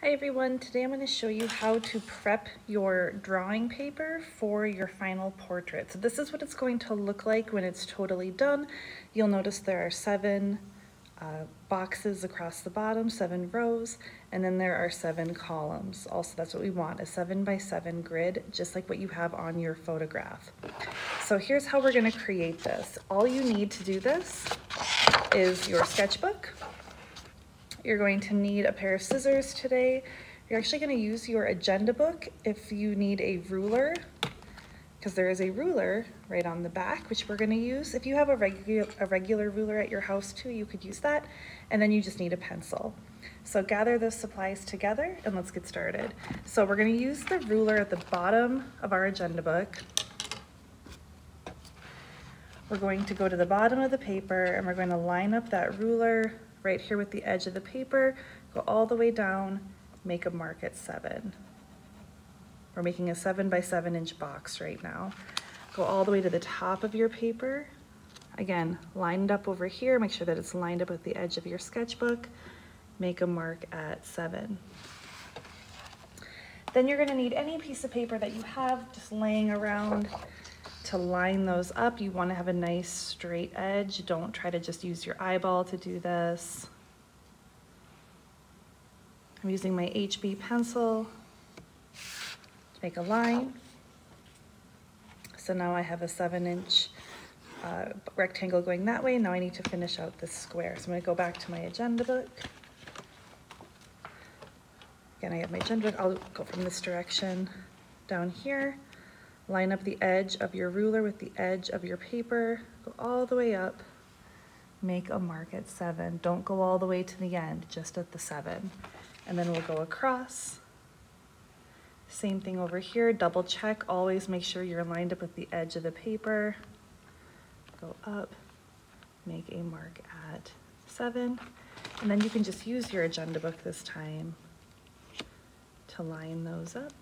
Hi everyone, today I'm going to show you how to prep your drawing paper for your final portrait. So this is what it's going to look like when it's totally done. You'll notice there are 7 boxes across the bottom, 7 rows, and then there are 7 columns. Also, that's what we want, a 7x7 grid, just like what you have on your photograph. So here's how we're going to create this. All you need to do this is your sketchbook. You're going to need a pair of scissors today. You're actually going to use your agenda book if you need a ruler, because there is a ruler right on the back, which we're going to use. If you have a regular ruler at your house too, you could use that. And then you just need a pencil. So gather those supplies together and let's get started. So we're going to use the ruler at the bottom of our agenda book. We're going to go to the bottom of the paper and we're going to line up that ruler right here with the edge of the paper, go all the way down, make a mark at 7. We're making a 7x7 inch box right now. Go all the way to the top of your paper. Again, line it up over here, make sure that it's lined up with the edge of your sketchbook, make a mark at 7. Then you're gonna need any piece of paper that you have just laying around to line those up. You want to have a nice straight edge. Don't try to just use your eyeball to do this. I'm using my HB pencil to make a line. So now I have a 7-inch rectangle going that way. Now I need to finish out this square. So I'm going to go back to my agenda book. Again, I have my agenda book. I'll go from this direction down here. Line up the edge of your ruler with the edge of your paper, go all the way up, make a mark at 7. Don't go all the way to the end, just at the 7. And then we'll go across. Same thing over here, double check, always make sure you're lined up with the edge of the paper. Go up, make a mark at 7. And then you can just use your agenda book this time to line those up.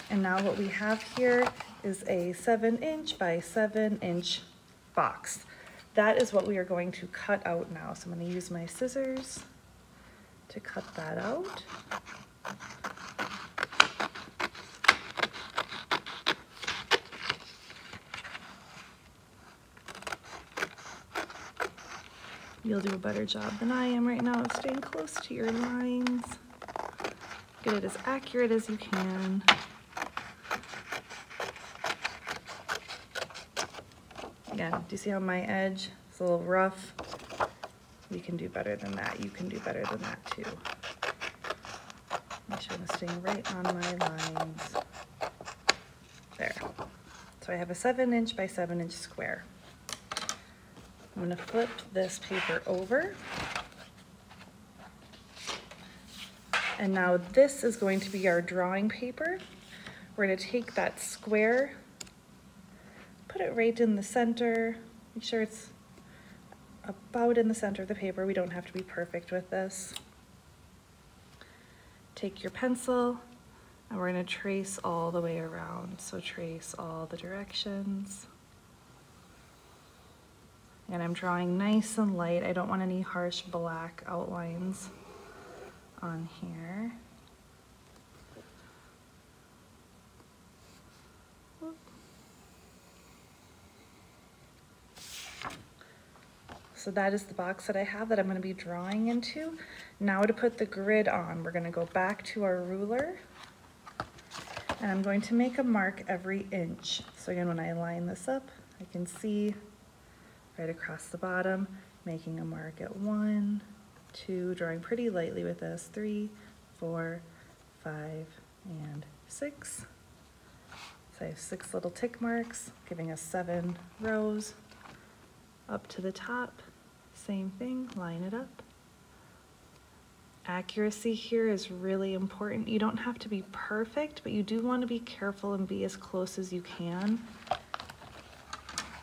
And now what we have here is a 7-inch by 7-inch box. That is what we are going to cut out now. So I'm going to use my scissors to cut that out. You'll do a better job than I am right now of staying close to your lines. Get it as accurate as you can. Again, do you see how my edge is a little rough? We can do better than that. You can do better than that too. Make sure I'm staying right on my lines. There. So I have a 7-inch by 7-inch square. I'm going to flip this paper over. And now this is going to be our drawing paper. We're going to take that square, put it right in the center, make sure it's about in the center of the paper. We don't have to be perfect with this. Take your pencil and we're going to trace all the way around. So trace all the directions. And I'm drawing nice and light. I don't want any harsh black outlines on here. So that is the box that I have that I'm going to be drawing into. Now to put the grid on, we're going to go back to our ruler and I'm going to make a mark every inch. So again, when I line this up, I can see right across the bottom, making a mark at 1, 2, drawing pretty lightly with this, 3, 4, 5, and 6. So I have 6 little tick marks, giving us 7 rows. Up to the top, same thing, line it up. Accuracy here is really important. You don't have to be perfect, but you do want to be careful and be as close as you can.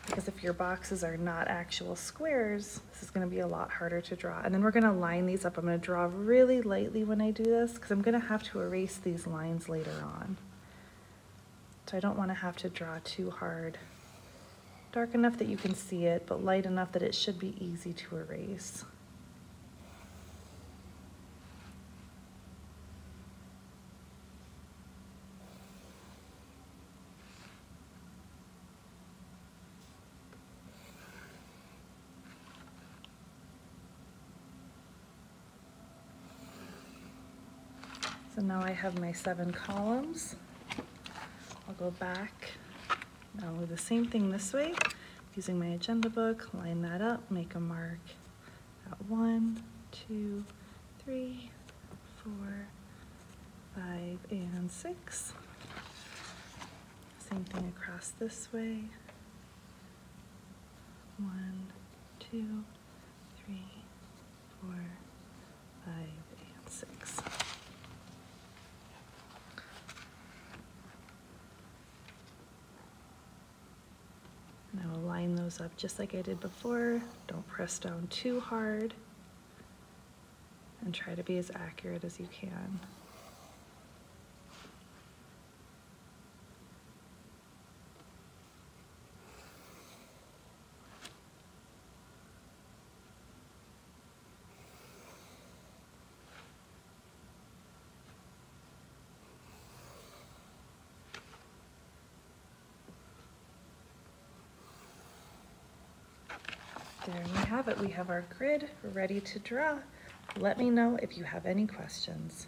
Because if your boxes are not actual squares, this is going to be a lot harder to draw. And then we're going to line these up. I'm going to draw really lightly when I do this because I'm going to have to erase these lines later on. So I don't want to have to draw too hard. Dark enough that you can see it, but light enough that it should be easy to erase. So now I have my 7 columns. I'll go back. Now I'll do the same thing this way, using my agenda book, line that up, make a mark at 1, 2, 3, 4, 5, and 6. Same thing across this way. 1, 2, 3, 4, 5, and 6. And I will line those up just like I did before. Don't press down too hard, and try to be as accurate as you can. There we have it. We have our grid ready to draw. Let me know if you have any questions.